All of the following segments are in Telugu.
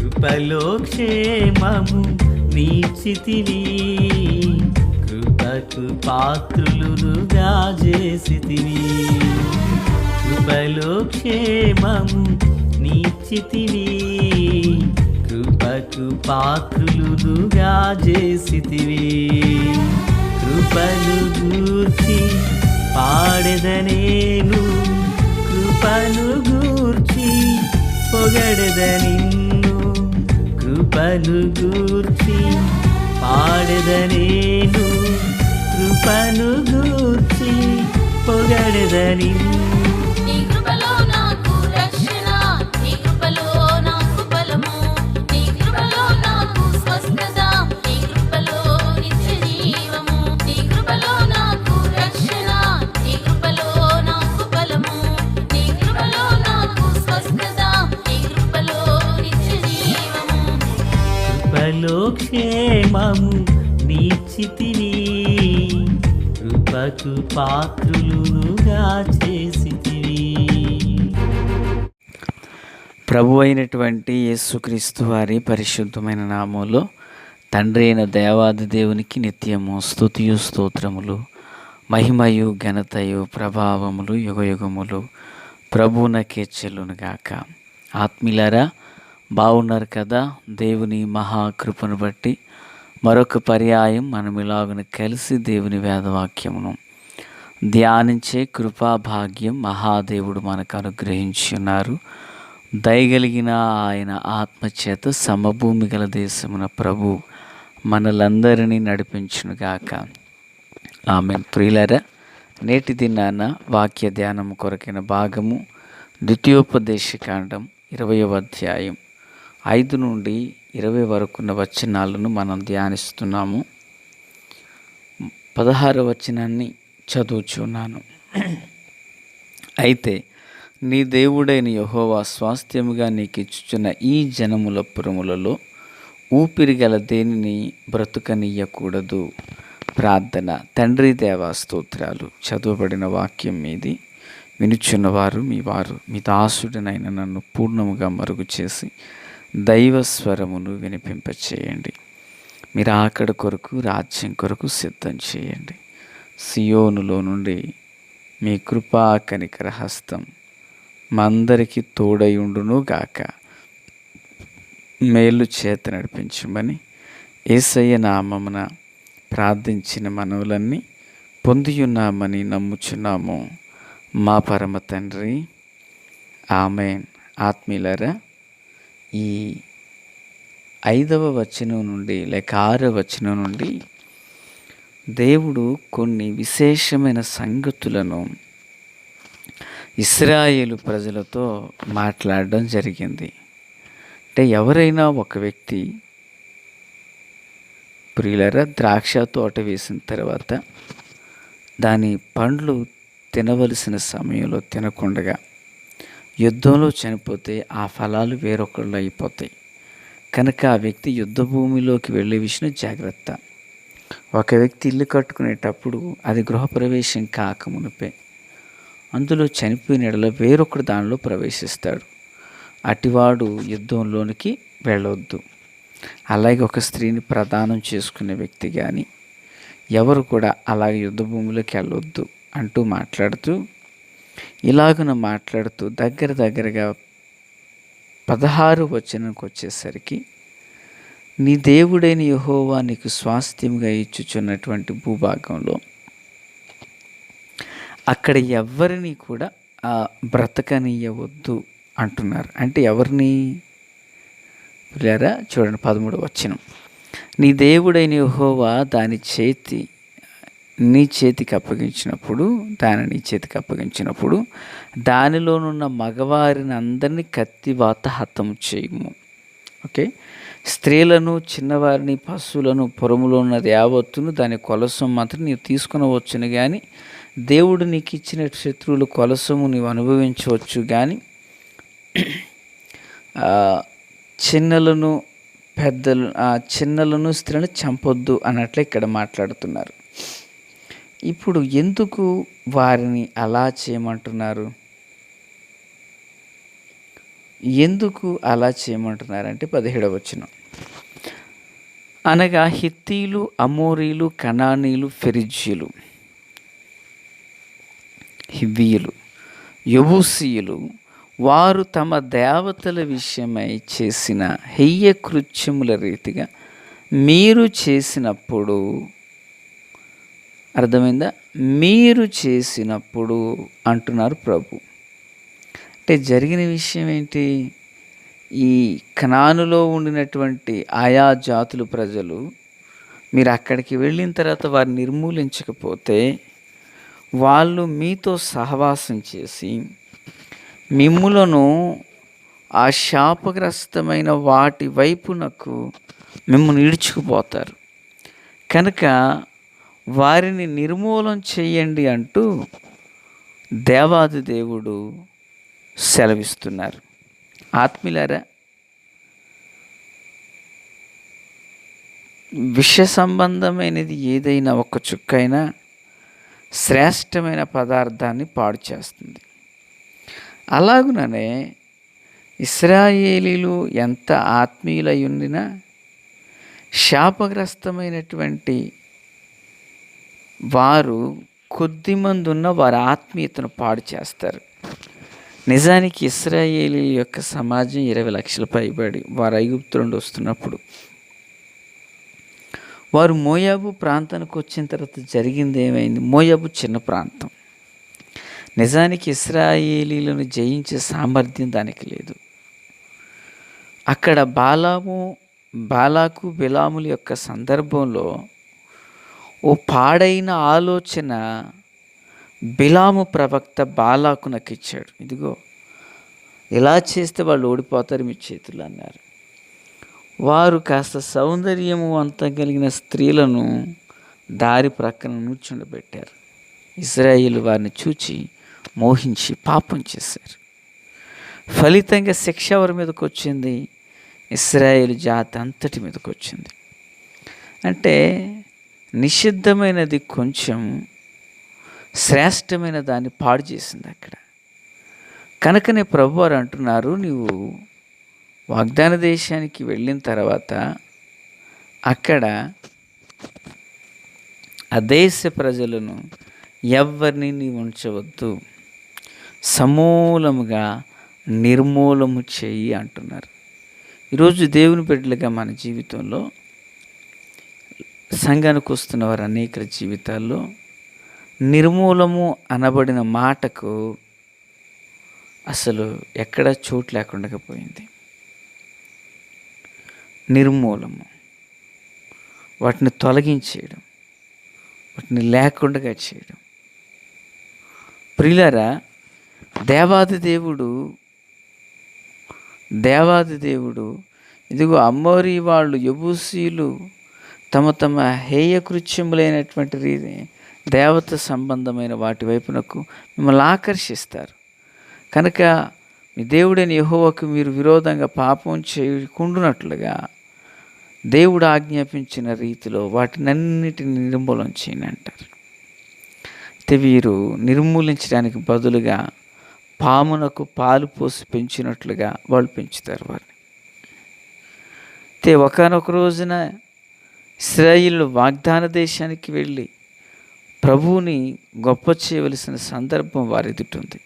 కృపలో క్షేమము నీచితివి, కృపకు పాత్రులుగా చేసితివి. కృపలో క్షేమము నీచితివి, కృపకు పాత్రులుగా చేసితివి. కృపను గూర్చి పాడెదనేను, కృపను గూర్చి పొగడెద నిన్ను. కృపను గూర్చి పాడెదనేను, కృపను గూర్చి పొగడెద నిన్ను. కృపలో క్షేమము నీచితివి, కృపకు పాత్రులుగా చేసితివి. ప్రభు అయినటువంటి యేసుక్రీస్తు వారి పరిశుద్ధమైన నామంలో తండ్రి అయిన దేవాది దేవునికి నిత్యము స్తుతియు స్తోత్రములు, మహిమయు ఘనతయు ప్రభావములు యుగయుగములు ప్రభువునకే చెల్లునుగాక. ఆత్మీయులారా, బాగున్నారు కదా? దేవుని మహాకృపను బట్టి మరొక పర్యాయం మనం ఇలాగున కలిసి దేవుని వేదవాక్యమును ధ్యానించే కృపాభాగ్యం మహాదేవుడు మనకు అనుగ్రహించి ఉన్నారు. దయగలిగిన ఆయన ఆత్మచేత సమభూమి గల దేశమున ప్రభు మనలందరినీ నడిపించునుగాక. ఆమేన్. ప్రియులారా, నేటి దినాన వాక్య ధ్యానం కొరకైన భాగము ద్వితీయోపదేశకాండం 20వ అధ్యాయం 5 నుండి 20 వరకున్న వచనాలను మనం ధ్యానిస్తున్నాము. 16వ వచనాన్ని చదువుచున్నాను. అయితే నీ దేవుడైన యెహోవా స్వాస్థ్యముగా నీకు ఇచ్చుచున్న ఈ జనముల పురములలో ఊపిరి గల దేనిని బ్రతుకనీయకూడదు. ప్రార్థన. తండ్రి దేవా స్తోత్రాలు. చదువబడిన వాక్యం మీది, వినుచున్నవారు మీ దాసుడినైన నన్ను పూర్ణముగా మరుగు చేసి దైవ స్వరమును వినిపింపచేయండి. మీరు ఆకడ కొరకు, రాజ్యం కొరకు సిద్ధం చేయండి. సియోనులో నుండి మీ కృపా కనికర హస్తం మా అందరికీ తోడయుండును గాక. మేలు చేత నడిపించమని యేసయ్య నామమున ప్రార్థించిన మనవులన్నీ పొందియున్నామని నమ్ముచున్నాము మా పరమ తండ్రి. ఆమేన్. ఆత్మీయులారా, ఈ 5వ వచనం నుండి లేక 6వ వచనం నుండి దేవుడు కొన్ని విశేషమైన సంగతులను ఇశ్రాయేలు ప్రజలతో మాట్లాడడం జరిగింది. అంటే ఎవరైనా ఒక వ్యక్తి ప్రియులరా ద్రాక్ష తోట వేసిన తర్వాత దాని పండ్లు తినవలసిన సమయంలో తినకుండగా యుద్ధంలో చనిపోతే ఆ ఫలాలు వేరొకళ్ళు అయిపోతాయి. కనుక ఆ వ్యక్తి యుద్ధ భూమిలోకి వెళ్ళే విషయం జాగ్రత్త. ఒక వ్యక్తి ఇల్లు కట్టుకునేటప్పుడు అది గృహప్రవేశం కాకమునిపే అందులో చనిపోయిన ఎడల వేరొకడు దానిలో ప్రవేశిస్తాడు. అటివాడు యుద్ధంలోనికి వెళ్ళొద్దు. అలాగే ఒక స్త్రీని ప్రదానం చేసుకునే వ్యక్తి కానీ ఎవరు కూడా అలాగే యుద్ధ భూమిలోకి వెళ్ళొద్దు అంటూ మాట్లాడుతూ దగ్గరగా 16 వచనానికి వచ్చేసరికి నీ దేవుడైన యెహోవా నీకు స్వాస్థ్యంగా ఇచ్చుచున్నటువంటి భూభాగంలో అక్కడ ఎవరిని కూడా బ్రతకనీయవద్దు అంటున్నారు. అంటే ఎవరిని పిల్లారా? చూడండి 13వ వచనం. నీ దేవుడైన యెహోవా నీ చేతికి అప్పగించినప్పుడు దానిలోనున్న మగవారిని అందరినీ కత్తివాత హతము చేయము. ఓకే. స్త్రీలను, చిన్నవారిని, పశువులను, పొరములో ఉన్నది యావత్తును దాని కొలసం మాత్రం నీవు తీసుకునవచ్చును కానీ దేవుడు నీకు ఇచ్చిన శత్రువుల కొలసము నీవు అనుభవించవచ్చు కానీ చిన్నలను స్త్రీలను చంపొద్దు అన్నట్లు ఇక్కడ మాట్లాడుతున్నారు. ఇప్పుడు ఎందుకు వారిని అలా చేయమంటున్నారు? ఎందుకు అలా చేయమంటున్నారంటే 17వ వచనం, అనగా హిత్తీలు, అమోరీలు, కనానీలు, ఫెరిజ్జీలు, హివ్వీయులు, యెబూసీయులు వారు తమ దేవతల విషయమై చేసిన హెయ్య కృత్యముల రీతిగా మీరు చేసినప్పుడు, అర్థమైందా? మీరు చేసినప్పుడు అంటున్నారు ప్రభు. అంటే జరిగిన విషయం ఏంటి? ఈ కనానులో ఉండినటువంటి ఆయా జాతుల ప్రజలు మీరు అక్కడికి వెళ్ళిన తర్వాత వారిని నిర్మూలించకపోతే వాళ్ళు మీతో సహవాసం చేసి మిమ్ములను ఆ శాపగ్రస్తమైన వాటి వైపునకు మిమ్మల్ని ఈడ్చుకుపోతారు. కనుక వారిని నిర్మూలన చేయండి అంటూ దేవాది దేవుడు సెలవిస్తున్నారు. ఆత్మీయులారా, విష సంబంధమైనది ఏదైనా ఒక చుక్కైనా శ్రేష్టమైన పదార్థాన్ని పాడు చేస్తుంది. అలాగుననే ఇశ్రాయేలీలు ఎంత ఆత్మీయులై ఉండినా శాపగ్రస్తమైనటువంటి వారు కొద్దిమంది ఉన్న వారి ఆత్మీయతను పాడు చేస్తారు. నిజానికి ఇశ్రాయేలీ యొక్క సమాజం 20 లక్షల పైబడి వారు ఐగుప్తు నుండి వస్తున్నప్పుడు వారు మోయాబు ప్రాంతానికి వచ్చిన తర్వాత జరిగింది ఏమైంది? మోయాబు చిన్న ప్రాంతం. నిజానికి ఇశ్రాయేలీలను జయించే సామర్థ్యం దానికి లేదు. అక్కడ బాలాకు బిలాముల యొక్క సందర్భంలో ఓ పాడైన ఆలోచన బిలాము ప్రవక్త బాలాకు నాకు ఇచ్చాడు. ఇదిగో ఇలా చేస్తే వాళ్ళు ఓడిపోతారు మీ చేతులు అన్నారు. వారు కాస్త సౌందర్యము అంతం కలిగిన స్త్రీలను దారి ప్రక్కన కూర్చుండబెట్టారు. ఇశ్రాయేలు వారిని చూచి మోహించి పాపం చేశారు. ఫలితంగా శిక్ష ఎవరి మీదకి వచ్చింది? ఇశ్రాయేలు జాతి అంతటి మీదకి వచ్చింది. అంటే నిషిద్ధమైనది కొంచెం శ్రేష్టమైన దాన్ని పాడు చేసింది అక్కడ. కనుకనే ప్రభువారు అంటున్నారు, నీవు వాగ్దాన దేశానికి వెళ్ళిన తర్వాత అక్కడ ఆ దేశ ప్రజలను ఎవరిని నీవు ఉంచవద్దు, సమూలముగా నిర్మూలము చేయి అంటున్నారు. ఈరోజు దేవుని బిడ్డలుగా మన జీవితంలో సంఘానికి వస్తున్న వారు అనేక జీవితాల్లో నిర్మూలము అనబడిన మాటకు అసలు ఎక్కడ చోటు లేకుండా పోయింది. నిర్మూలము, వాటిని తొలగించేయడం, వాటిని లేకుండా చేయడం. ప్రియులారా, దేవాది దేవుడు ఇదిగో అమ్మోరీ వాళ్ళు, యెబూసీలు తమ తమ హేయ కృత్యములైనటువంటి రీతి దేవత సంబంధమైన వాటి వైపునకు మిమ్మల్ని ఆకర్షిస్తారు. కనుక మీ దేవుడైన యెహోవాకు మీరు విరోధంగా పాపం చేయకుండానట్లుగా దేవుడు ఆజ్ఞాపించిన రీతిలో వాటినన్నిటిని నిర్మూలన చేయని అంటారు. అయితే వీరు నిర్మూలించడానికి బదులుగా పామునకు పాలు పోసి పెంచినట్లుగా వాళ్ళు పెంచుతారు వారిని. అయితే ఒకానొక రోజున ఇశ్రాయేలు వాగ్దాన దేశానికి వెళ్ళి ప్రభువుని గొప్ప చేయవలసిన సందర్భం వారి ఎదుటుంది.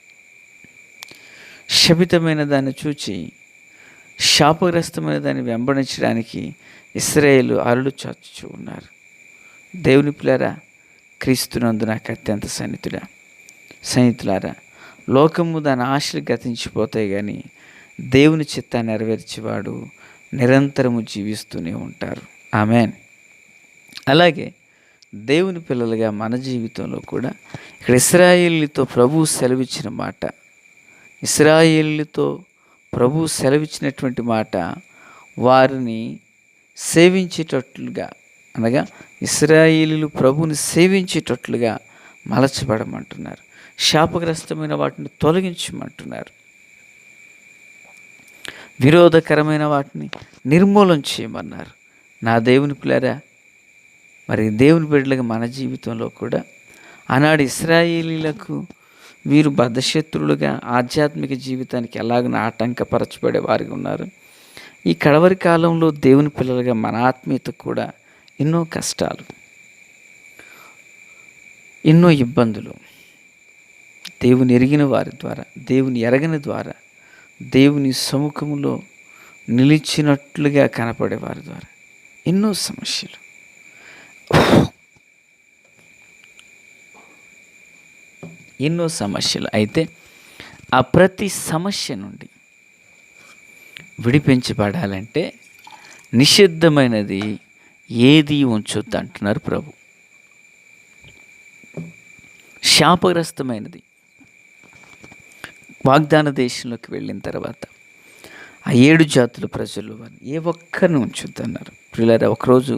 శపితమైన దాన్ని చూచి శాపగ్రస్తమైన దాన్ని వెంబడించడానికి ఇశ్రాయేలు అరులు చాచుచూ ఉన్నారు. దేవుని పిల్లరా, క్రీస్తునందు నాకు అత్యంత సన్నిహితులారా, లోకము దాని ఆశలు గతించిపోతాయి, కానీ దేవుని చిత్తాన్ని నెరవేర్చేవాడు నిరంతరము జీవిస్తూనే ఉంటారు. ఆమేన్. అలాగే దేవుని పిల్లలుగా మన జీవితంలో కూడా ఇక్కడ ఇశ్రాయేలుతో ప్రభువు సెలవిచ్చిన మాట, ఇశ్రాయేలుతో ప్రభువు సెలవిచ్చినటువంటి మాట వారిని సేవించేటట్లుగా, అనగా ఇశ్రాయేలీలు ప్రభువుని సేవించేటట్లుగా మలచబడమంటున్నారు. శాపగ్రస్తమైన వాటిని తొలగించమంటున్నారు. విరోధకరమైన వాటిని నిర్మూలన చేయమన్నారు. నా దేవుని పిల్లరా, మరి దేవుని బిడ్డలుగా మన జీవితంలో కూడా ఆనాడు ఇశ్రాయేలీలకు వీరు బద్ధశత్రులుగా ఆధ్యాత్మిక జీవితానికి ఎలాగ ఆటంకపరచబడే వారికి ఉన్నారు. ఈ కడవరి కాలంలో దేవుని పిల్లలుగా మన ఆత్మీయత కూడా ఎన్నో కష్టాలు, ఎన్నో ఇబ్బందులు, దేవుని ఎరిగిన వారి ద్వారా, దేవుని ఎరగని ద్వారా, దేవుని సముఖంలో నిలిచినట్లుగా కనపడే వారి ద్వారా ఎన్నో సమస్యలు. ఎన్నో సమస్యలు. అయితే ఆ ప్రతి సమస్య నుండి విడిపించబడాలంటే నిషిద్ధమైనది ఏది ఉంచొద్దు అంటున్నారు ప్రభు. శాపగ్రస్తమైనది వాగ్దాన దేశంలోకి వెళ్ళిన తర్వాత ఆ 7 జాతుల ప్రజలు ఏ ఒక్కరిని ఉంచొద్దు అన్నారు. ప్రియులారా, ఒకరోజు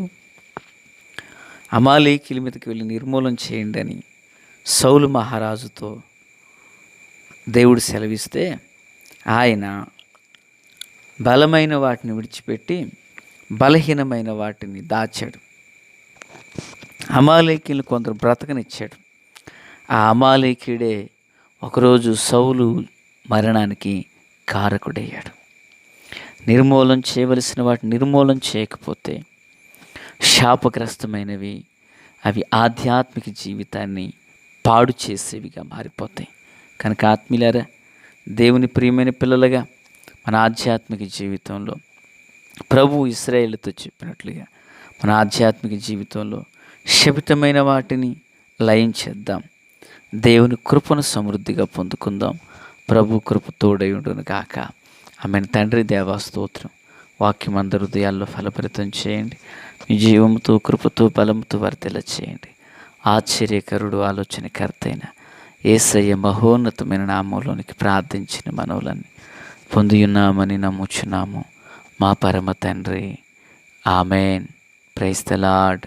అమాలేకీల మీదకి వెళ్ళి నిర్మూలన చేయండి అని సౌలు మహారాజుతో దేవుడు సెలవిస్తే ఆయన బలమైన వాటిని విడిచిపెట్టి బలహీనమైన వాటిని దాచాడు. అమాలేకీలు కొందరు బ్రతకనిచ్చాడు. ఆ అమాలేకీడే ఒకరోజు సౌలు మరణానికి కారకుడయ్యాడు. నిర్మూలన చేయవలసిన వాటిని నిర్మూలన చేయకపోతే శాపగ్రస్తమైనవి, అవి ఆధ్యాత్మిక జీవితాన్ని పాడు చేసేవిగా మారిపోతాయి. కనుక ఆత్మీయులారా, దేవుని ప్రియమైన పిల్లలుగా మన ఆధ్యాత్మిక జీవితంలో ప్రభు ఇశ్రాయేలుతో చెప్పినట్లుగా మన ఆధ్యాత్మిక జీవితంలో శపితమైన వాటిని లయం చేద్దాం. దేవుని కృపను సమృద్ధిగా పొందుకుందాం. ప్రభు కృప తోడయుండును గాక. ఆమెను. తండ్రి దేవా స్తోత్రం. వాక్యం అందరి హృదయాల్లో ఫలభరితం చేయండి. మీ జీవంతో, కృపతో, బలంతో వర్ధిల్ల చేయండి. ఆశ్చర్యకరుడు, ఆలోచనకర్త అయిన యేసయ్య మహోన్నతమైన నామంలోనికి ప్రార్థించిన మనవులన్నీ పొందియున్నామని నమ్ముచున్నాము మా పరమ తండ్రి. ఆమెన్. Praise the lord.